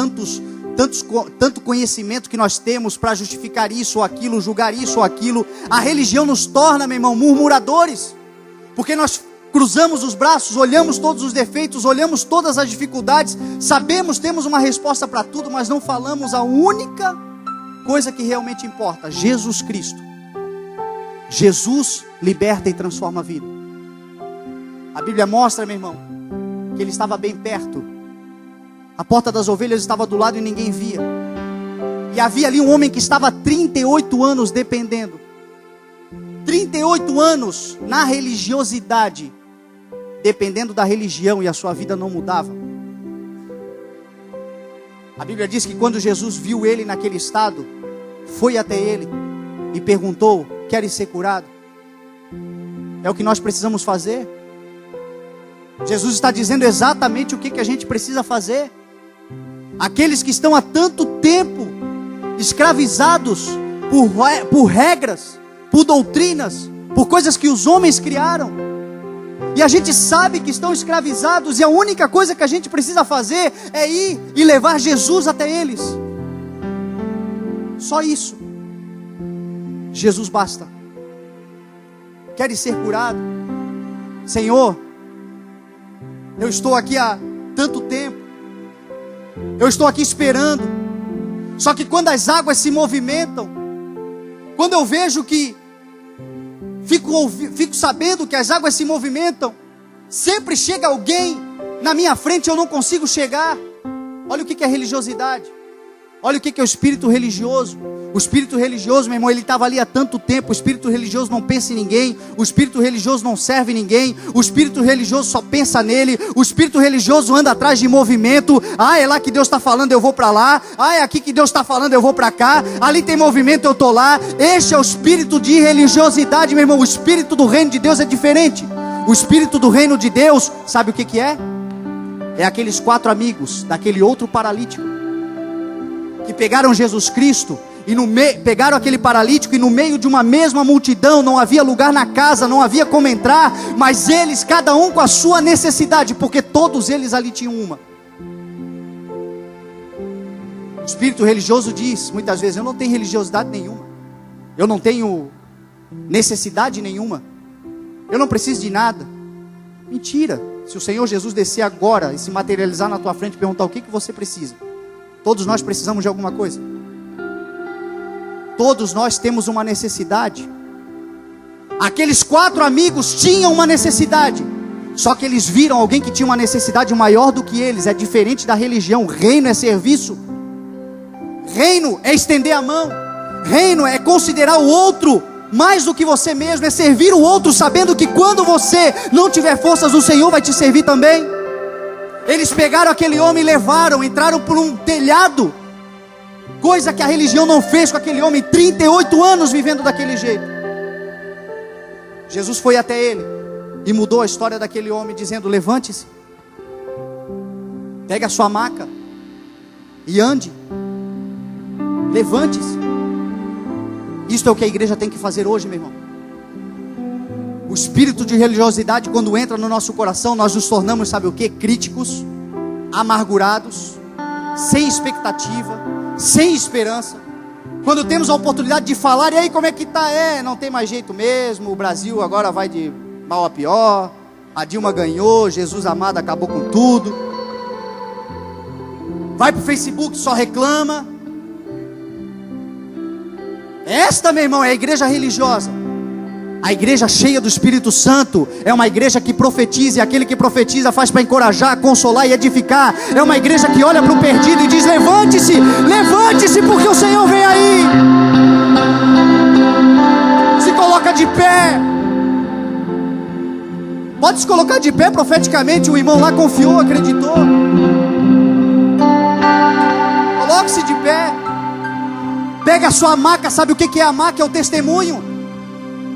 tanto conhecimento que nós temos para justificar isso ou aquilo, julgar isso ou aquilo. A religião nos torna, meu irmão, murmuradores. Porque nós cruzamos os braços, olhamos todos os defeitos, olhamos todas as dificuldades, sabemos, temos uma resposta para tudo, mas não falamos a única coisa que realmente importa: Jesus Cristo. Jesus liberta e transforma a vida. A Bíblia mostra, meu irmão, que ele estava bem perto. A porta das ovelhas estava do lado e ninguém via. E havia ali um homem que estava há 38 anos dependendo. 38 anos na religiosidade, dependendo da religião, e a sua vida não mudava. A Bíblia diz que quando Jesus viu ele naquele estado, foi até ele e perguntou: queres ser curado? É o que nós precisamos fazer. Jesus está dizendo exatamente o que a gente precisa fazer. Aqueles que estão há tanto tempo escravizados por regras, por doutrinas, por coisas que os homens criaram, e a gente sabe que estão escravizados, e a única coisa que a gente precisa fazer é ir e levar Jesus até eles. Só isso. Jesus basta. Queres ser curado? Senhor, eu estou aqui há tanto tempo, eu estou aqui esperando, só que quando as águas se movimentam, quando eu vejo que fico sabendo que as águas se movimentam, sempre chega alguém na minha frente, eu não consigo chegar. Olha o que é religiosidade. Olha o que é o espírito religioso. O espírito religioso, meu irmão, ele estava ali há tanto tempo. O espírito religioso não pensa em ninguém. O espírito religioso não serve ninguém. O espírito religioso só pensa nele. O espírito religioso anda atrás de movimento. Ah, é lá que Deus está falando, eu vou para lá. Ah, é aqui que Deus está falando, eu vou para cá. Ali tem movimento, eu estou lá. Este é o espírito de religiosidade, meu irmão. O espírito do reino de Deus é diferente. O espírito do reino de Deus, sabe o que é? É aqueles 4 amigos daquele outro paralítico que pegaram Jesus Cristo e pegaram aquele paralítico, e no meio de uma mesma multidão, não havia lugar na casa, não havia como entrar, mas eles, cada um com a sua necessidade, porque todos eles ali tinham uma. O espírito religioso diz, muitas vezes, eu não tenho religiosidade nenhuma, eu não tenho necessidade nenhuma, eu não preciso de nada. Mentira. Se o Senhor Jesus descer agora e se materializar na tua frente e perguntar o que você precisa, todos nós precisamos de alguma coisa. Todos nós temos uma necessidade. Aqueles 4 amigos tinham uma necessidade, só que eles viram alguém que tinha uma necessidade maior do que eles. É diferente da religião. Reino é serviço. Reino é estender a mão. Reino é considerar o outro mais do que você mesmo. É servir o outro, sabendo que quando você não tiver forças, o Senhor vai te servir também. Eles pegaram aquele homem e levaram, entraram por um telhado, coisa que a religião não fez com aquele homem. 38 anos vivendo daquele jeito. Jesus foi até ele e mudou a história daquele homem, dizendo: levante-se, pegue a sua maca e ande. Levante-se. Isto é o que a igreja tem que fazer hoje, meu irmão. O espírito de religiosidade, quando entra no nosso coração, nós nos tornamos, sabe o que? Críticos, amargurados, sem expectativa, sem esperança. Quando temos a oportunidade de falar, e aí como é que está? Não tem mais jeito mesmo, o Brasil agora vai de mal a pior, a Dilma ganhou, Jesus amado acabou com tudo. Vai para o Facebook, só reclama. Esta, meu irmão, é a igreja religiosa. A igreja cheia do Espírito Santo é uma igreja que profetiza, e aquele que profetiza faz para encorajar, consolar e edificar. É uma igreja que olha para o perdido e diz: levante-se, levante-se, porque o Senhor vem aí. Se coloca de pé. Pode se colocar de pé profeticamente. O irmão lá confiou, acreditou. Coloque-se de pé. Pega a sua maca. Sabe o que é a maca? É o testemunho.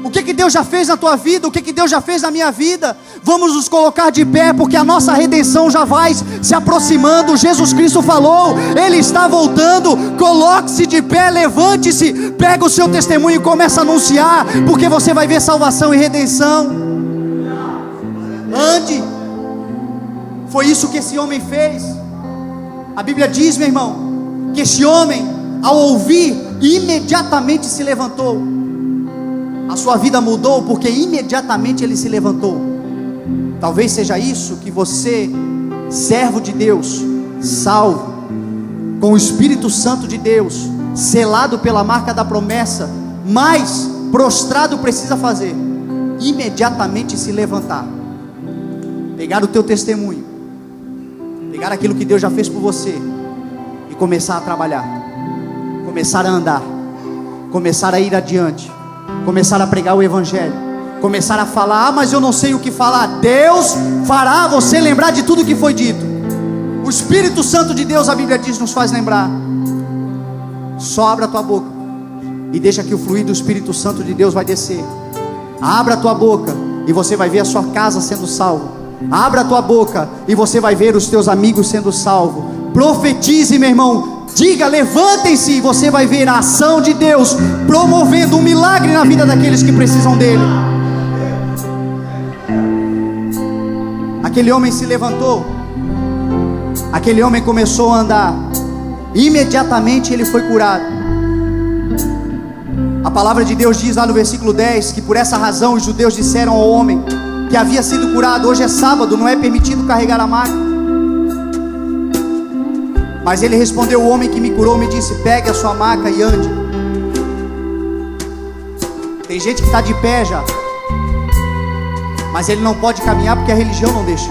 O que Deus já fez na tua vida? O que Deus já fez na minha vida? Vamos nos colocar de pé, porque a nossa redenção já vai se aproximando. Jesus Cristo falou, Ele está voltando. Coloque-se de pé, levante-se, pega o seu testemunho e começa a anunciar, porque você vai ver salvação e redenção. Ande. Foi isso que esse homem fez. A Bíblia diz, meu irmão, que esse homem, ao ouvir, imediatamente se levantou. A sua vida mudou porque imediatamente ele se levantou. Talvez seja isso que você, servo de Deus, salvo, com o Espírito Santo de Deus, selado pela marca da promessa, mas prostrado, precisa fazer: imediatamente se levantar, pegar o teu testemunho, pegar aquilo que Deus já fez por você e começar a trabalhar, começar a andar, começar a ir adiante, começar a pregar o Evangelho, começar a falar. Mas eu não sei o que falar. Deus fará você lembrar de tudo que foi dito. O Espírito Santo de Deus, a Bíblia diz, nos faz lembrar. Só abra a tua boca e deixa que o fluir do Espírito Santo de Deus vai descer. Abra a tua boca e você vai ver a sua casa sendo salva. Abra a tua boca e você vai ver os teus amigos sendo salvos. Profetize, meu irmão. Diga: levantem-se, e você vai ver a ação de Deus promovendo um milagre na vida daqueles que precisam dele. Aquele homem se levantou. Aquele homem começou a andar. Imediatamente ele foi curado. A palavra de Deus diz lá no versículo 10 que por essa razão os judeus disseram ao homem que havia sido curado: hoje é sábado, não é permitido carregar a maca. Mas ele respondeu: o homem que me curou me disse: pegue a sua maca e ande. Tem gente que está de pé já, mas ele não pode caminhar porque a religião não deixa.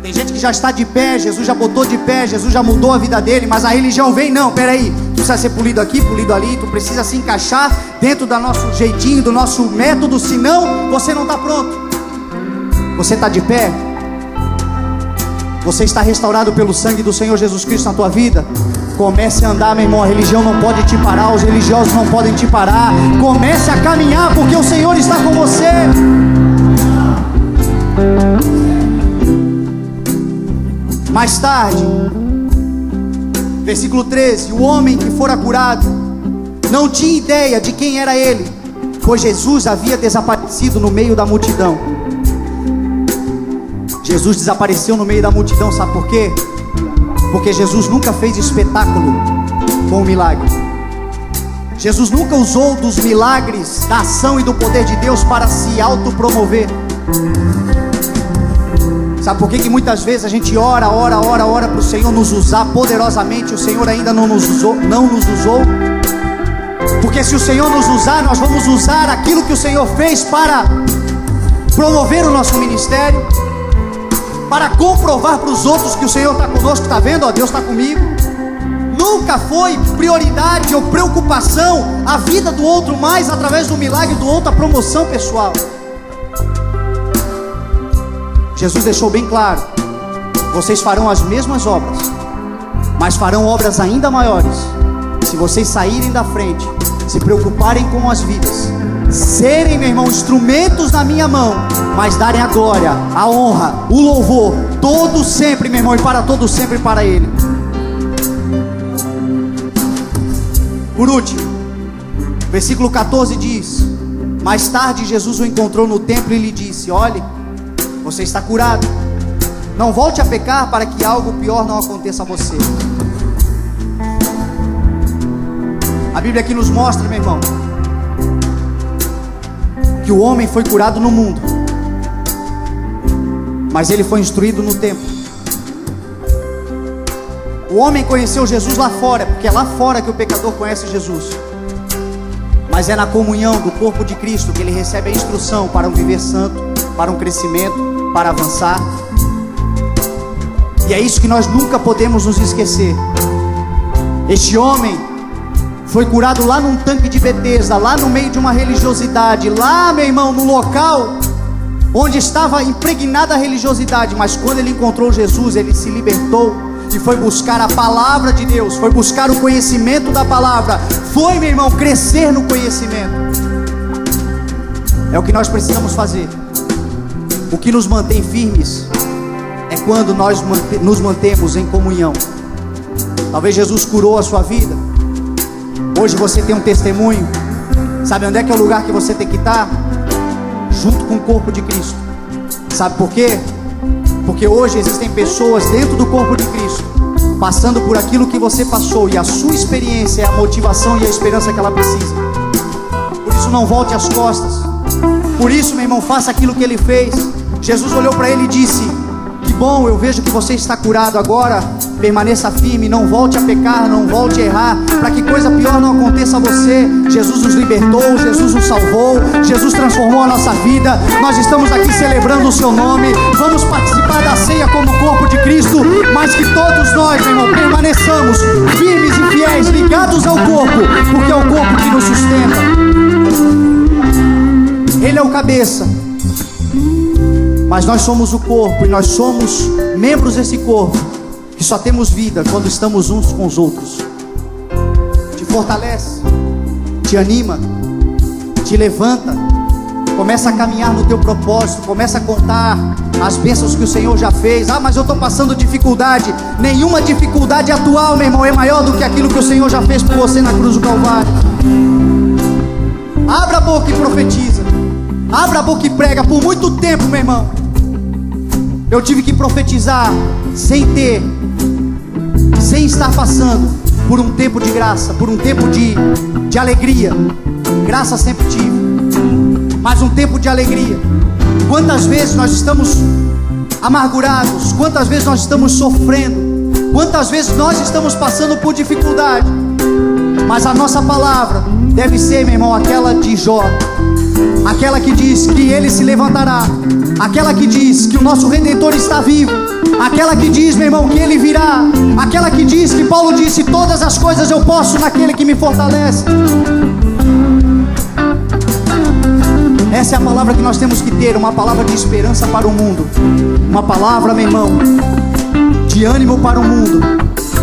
Tem gente que que já está de pé, Jesus já botou de pé, Jesus já mudou a vida dele, mas a religião vem, não, peraí, tu precisa ser polido aqui, polido ali, tu precisa se encaixar dentro do nosso jeitinho, do nosso método, senão você não está pronto. Você está de pé? Você está restaurado pelo sangue do Senhor Jesus Cristo na tua vida? Comece a andar, meu irmão. A religião não pode te parar, os religiosos não podem te parar. Comece a caminhar, porque o Senhor está com você. Mais tarde, versículo 13: o homem que fora curado não tinha ideia de quem era ele, pois Jesus havia desaparecido no meio da multidão. Jesus desapareceu no meio da multidão, sabe por quê? Porque Jesus nunca fez espetáculo com o milagre. Jesus nunca usou dos milagres, da ação e do poder de Deus para se autopromover. Sabe por que muitas vezes a gente ora para o Senhor nos usar poderosamente? O Senhor ainda não nos usou. Porque se o Senhor nos usar, nós vamos usar aquilo que o Senhor fez para promover o nosso ministério, para comprovar para os outros que o Senhor está conosco. Está vendo? Ó, Deus está comigo. Nunca foi prioridade ou preocupação a vida do outro, mais através do milagre do outro, a promoção pessoal. Jesus deixou bem claro: vocês farão as mesmas obras, mas farão obras ainda maiores, se vocês saírem da frente, se preocuparem com as vidas, serem, meu irmão, instrumentos na minha mão, mas darem a glória, a honra, o louvor, todo sempre, meu irmão, e para todo sempre para Ele. Por último, versículo 14 diz: mais tarde Jesus o encontrou no templo e lhe disse: olhe, você está curado, não volte a pecar para que algo pior não aconteça a você. A Bíblia aqui nos mostra, meu irmão, que o homem foi curado no mundo, mas ele foi instruído no templo. O homem conheceu Jesus lá fora, porque é lá fora que o pecador conhece Jesus. Mas é na comunhão do corpo de Cristo que ele recebe a instrução para um viver santo, para um crescimento, para avançar. E é isso que nós nunca podemos nos esquecer. Este homem foi curado lá num tanque de Betesda, lá no meio de uma religiosidade, lá, meu irmão, no local onde estava impregnada a religiosidade. Mas quando ele encontrou Jesus, ele se libertou e foi buscar a palavra de Deus, foi buscar o conhecimento da palavra, foi, meu irmão, crescer no conhecimento. É o que nós precisamos fazer. O que nos mantém firmes é quando nós nos mantemos em comunhão. Talvez Jesus curou a sua vida. Hoje você tem um testemunho. Sabe onde é que é o lugar que você tem que estar? Junto com o corpo de Cristo. Sabe por quê? Porque hoje existem pessoas dentro do corpo de Cristo passando por aquilo que você passou, e a sua experiência é a motivação e a esperança que ela precisa. Por isso não volte as costas. Por isso, meu irmão, faça aquilo que ele fez. Jesus olhou para ele e disse: que bom, eu vejo que você está curado. Agora permaneça firme, não volte a pecar, não volte a errar, para que coisa pior não aconteça a você. Jesus nos libertou, Jesus nos salvou, Jesus transformou a nossa vida. Nós estamos aqui celebrando o seu nome. Vamos participar da ceia como corpo de Cristo, mas que todos nós, meu irmão, permaneçamos firmes e fiéis, ligados ao corpo, porque é o corpo que nos sustenta. Ele é o cabeça, mas nós somos o corpo, e nós somos membros desse corpo, que só temos vida quando estamos uns com os outros. Te fortalece, te anima, te levanta, começa a caminhar no teu propósito, começa a contar as bênçãos que o Senhor já fez. Ah, mas eu estou passando dificuldade. Nenhuma dificuldade atual, meu irmão, é maior do que aquilo que o Senhor já fez por você na cruz do Calvário. Abra a boca e profetiza. Abra a boca e prega. Por muito tempo, meu irmão, eu tive que profetizar sem estar passando por um tempo de graça, por um tempo de alegria. Graça sempre tive, mas um tempo de alegria. Quantas vezes nós estamos amargurados, quantas vezes nós estamos sofrendo, quantas vezes nós estamos passando por dificuldade, mas a nossa palavra deve ser, meu irmão, aquela de Jó, aquela que diz que ele se levantará aquela que diz que o nosso Redentor está vivo, aquela que diz, meu irmão, que Ele virá, aquela que diz que Paulo disse: todas as coisas eu posso naquele que me fortalece. Essa é a palavra que nós temos que ter, uma palavra de esperança para o mundo, uma palavra, meu irmão, de ânimo para o mundo,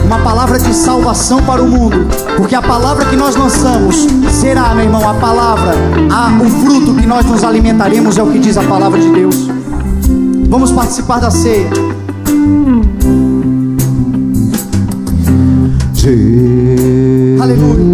uma palavra de salvação para o mundo, porque a palavra que nós lançamos será, meu irmão, a palavra, o fruto que nós nos alimentaremos, é o que diz a palavra de Deus. Vamos participar da ceia. Aleluia.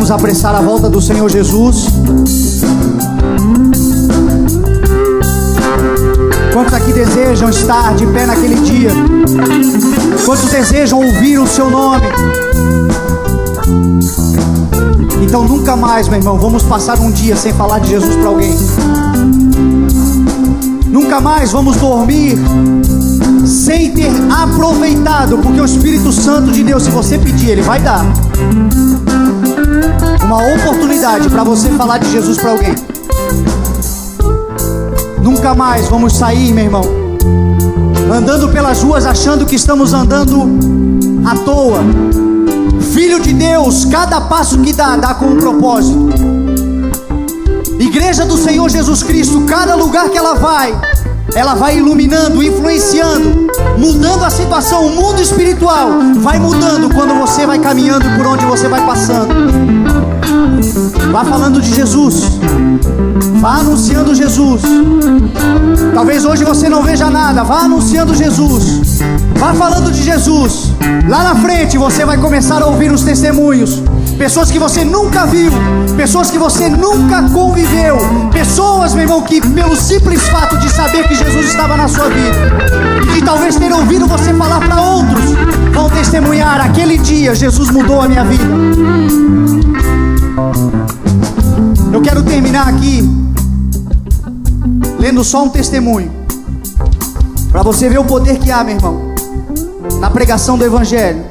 Apressar a volta do Senhor Jesus. Quantos aqui desejam estar de pé naquele dia? Quantos desejam ouvir o seu nome? Então nunca mais, meu irmão, vamos passar um dia sem falar de Jesus para alguém. Nunca mais vamos dormir sem ter aproveitado, porque o Espírito Santo de Deus, se você pedir, Ele vai dar uma oportunidade para você falar de Jesus para alguém. Nunca mais vamos sair, meu irmão, andando pelas ruas achando que estamos andando à toa. Filho de Deus, cada passo que dá com um propósito. Igreja do Senhor Jesus Cristo, cada lugar que ela vai iluminando, influenciando, mudando a situação. O mundo espiritual vai mudando quando você vai caminhando por onde você vai passando. Vá falando de Jesus, vá anunciando Jesus. Talvez hoje você não veja nada, vá anunciando Jesus, vá falando de Jesus. Lá na frente você vai começar a ouvir os testemunhos. Pessoas que você nunca viu, pessoas que você nunca conviveu, pessoas, meu irmão, que pelo simples fato de saber que Jesus estava na sua vida, e de talvez ter ouvido você falar para outros, vão testemunhar: aquele dia Jesus mudou a minha vida. Eu quero terminar aqui lendo só um testemunho, para você ver o poder que há, meu irmão, na pregação do Evangelho.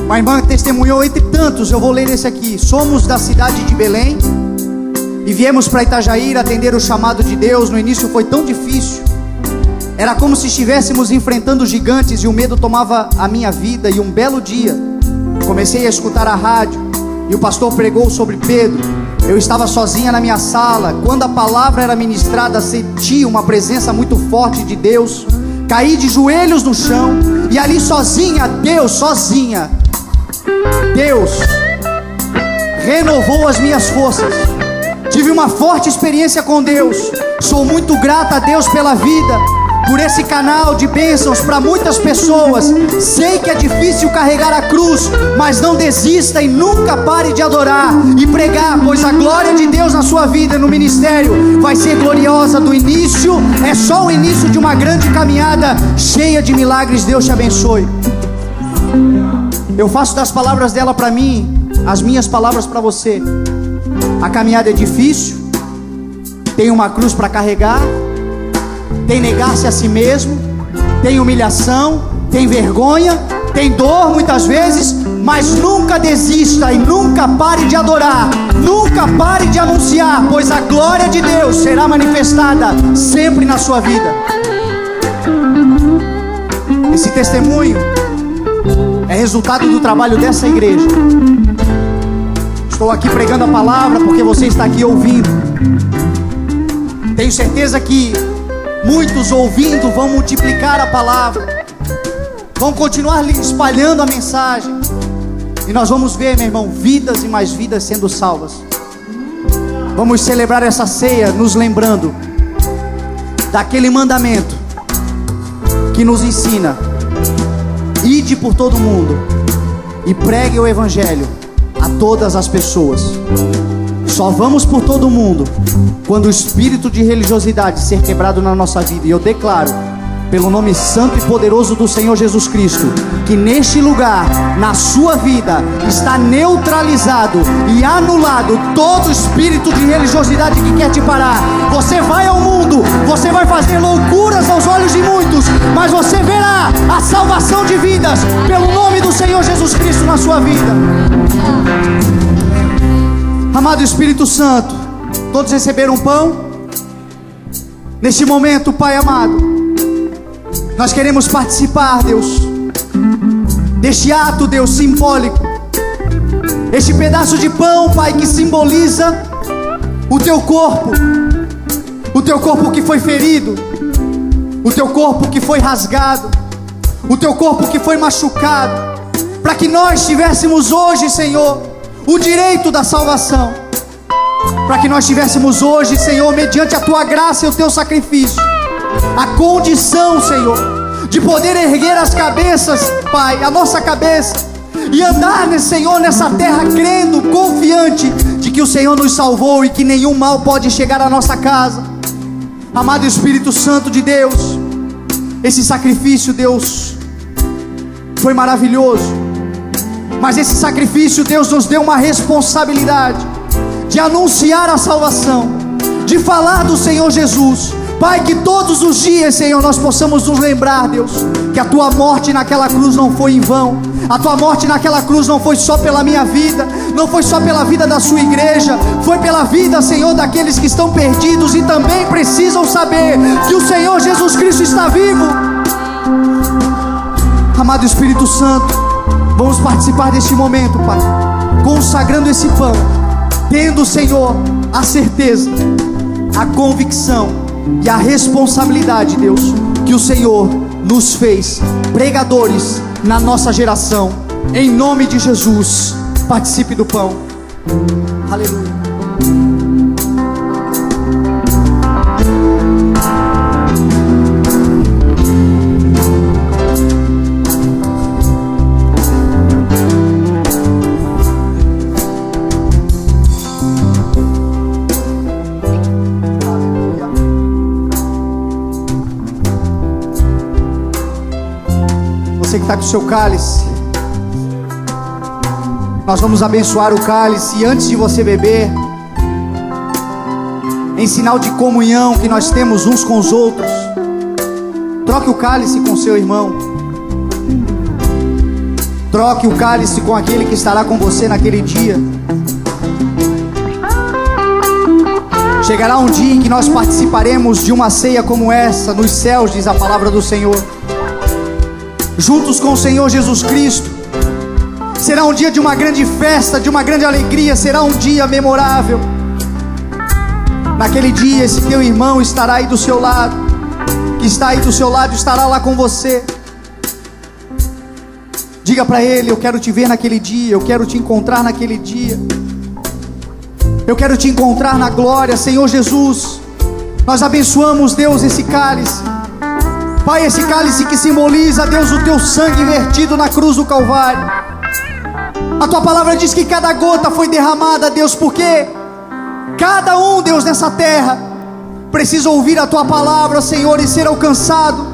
Uma irmã testemunhou entre tantos, eu vou ler esse aqui. Somos da cidade de Belém e viemos para Itajaí atender o chamado de Deus. No início foi tão difícil, era como se estivéssemos enfrentando gigantes e o medo tomava a minha vida. E um belo dia comecei a escutar a rádio e o pastor pregou sobre Pedro. Eu estava sozinha na minha sala. Quando a palavra era ministrada, senti uma presença muito forte de Deus. Caí de joelhos no chão e ali sozinha, Deus renovou as minhas forças. Tive uma forte experiência com Deus. Sou muito grata a Deus pela vida, por esse canal de bênçãos para muitas pessoas. Sei que é difícil carregar a cruz, mas não desista e nunca pare de adorar e pregar, pois a glória de Deus na sua vida, no ministério, vai ser gloriosa. Do início, é só o início de uma grande caminhada cheia de milagres. Deus te abençoe. Eu faço das palavras dela para mim as minhas palavras para você. A caminhada é difícil, tem uma cruz para carregar, tem negar-se a si mesmo, tem humilhação, tem vergonha, tem dor muitas vezes, mas nunca desista e nunca pare de adorar, nunca pare de anunciar, pois a glória de Deus será manifestada sempre na sua vida. Esse testemunho é resultado do trabalho dessa igreja. Estou aqui pregando a palavra porque você está aqui ouvindo. Tenho certeza que muitos ouvindo vão multiplicar a palavra, vão continuar espalhando a mensagem. E nós vamos ver, meu irmão, vidas e mais vidas sendo salvas. Vamos celebrar essa ceia nos lembrando daquele mandamento que nos ensina: ide por todo mundo e pregue o evangelho a todas as pessoas. Só vamos por todo mundo quando o espírito de religiosidade ser quebrado na nossa vida. E eu declaro, pelo nome santo e poderoso do Senhor Jesus Cristo, que neste lugar, na sua vida, está neutralizado e anulado todo espírito de religiosidade que quer te parar. Você vai ao mundo, você vai fazer loucuras aos olhos de muitos, mas você verá a salvação de vidas pelo nome do Senhor Jesus Cristo na sua vida. Amado Espírito Santo, todos receberam pão? Neste momento, Pai amado, nós queremos participar, Deus, deste ato, Deus, simbólico. Este pedaço de pão, Pai, que simboliza o Teu corpo que foi ferido, o Teu corpo que foi rasgado, o Teu corpo que foi machucado, para que nós tivéssemos hoje, Senhor, o direito da salvação, para que nós tivéssemos hoje, Senhor, mediante a Tua graça e o Teu sacrifício, a condição, Senhor, de poder erguer as cabeças, Pai, a nossa cabeça, e andar, Senhor, nessa terra crendo, confiante de que o Senhor nos salvou e que nenhum mal pode chegar à nossa casa. Amado Espírito Santo de Deus, esse sacrifício, Deus, foi maravilhoso. Mas esse sacrifício, Deus, nos deu uma responsabilidade de anunciar a salvação, de falar do Senhor Jesus. Pai, que todos os dias, Senhor, nós possamos nos lembrar, Deus, que a Tua morte naquela cruz não foi em vão. A Tua morte naquela cruz não foi só pela minha vida, não foi só pela vida da Sua igreja, foi pela vida, Senhor, daqueles que estão perdidos e também precisam saber que o Senhor Jesus Cristo está vivo. Amado Espírito Santo, vamos participar deste momento, Pai, consagrando esse pão, tendo, Senhor, a certeza, a convicção e a responsabilidade, Deus, que o Senhor nos fez pregadores na nossa geração. Em nome de Jesus, participe do pão. Aleluia. Você que está com o seu cálice, nós vamos abençoar o cálice. E antes de você beber, em sinal de comunhão que nós temos uns com os outros, troque o cálice com seu irmão, troque o cálice com aquele que estará com você naquele dia. Chegará um dia em que nós participaremos de uma ceia como essa nos céus, diz a palavra do Senhor, juntos com o Senhor Jesus Cristo. Será um dia de uma grande festa, de uma grande alegria, será um dia memorável. Naquele dia, esse teu irmão estará aí do seu lado, que está aí do seu lado, estará lá com você. Diga para ele: eu quero te ver naquele dia, eu quero te encontrar naquele dia, eu quero te encontrar na glória. Senhor Jesus, nós abençoamos, Deus, esse cálice, Pai, esse cálice que simboliza, Deus, o Teu sangue vertido na cruz do Calvário. A Tua palavra diz que cada gota foi derramada, Deus, porque cada um, Deus, nessa terra precisa ouvir a Tua palavra, Senhor, e ser alcançado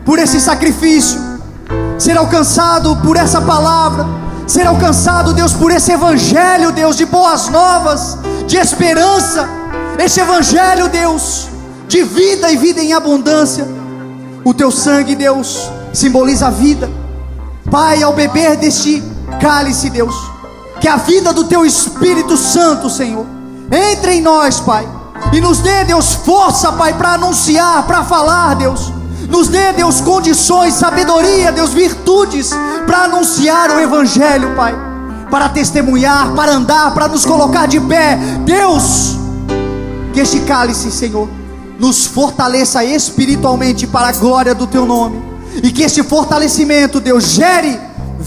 por esse sacrifício, ser alcançado por essa palavra, ser alcançado, Deus, por esse evangelho, Deus, de boas novas, de esperança, esse evangelho, Deus, de vida e vida em abundância. O Teu sangue, Deus, simboliza a vida. Pai, ao beber deste cálice, Deus, que a vida do Teu Espírito Santo, Senhor, entre em nós, Pai, e nos dê, Deus, força, Pai, para anunciar, para falar, Deus. Nos dê, Deus, condições, sabedoria, Deus, virtudes, para anunciar o evangelho, Pai, para testemunhar, para andar, para nos colocar de pé. Deus, que este cálice, Senhor, nos fortaleça espiritualmente para a glória do Teu nome, e que este fortalecimento, Deus, gere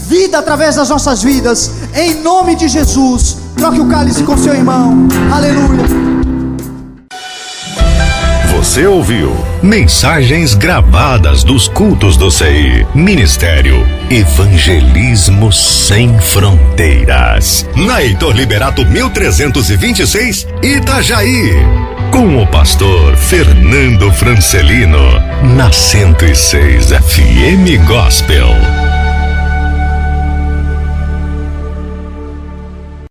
vida através das nossas vidas, em nome de Jesus. Troque o cálice com seu irmão. Aleluia. Você ouviu mensagens gravadas dos cultos do CI. Ministério Evangelismo Sem Fronteiras. Na Heitor Liberato 1326, Itajaí. Com o pastor Fernando Francelino. Na 106 FM Gospel.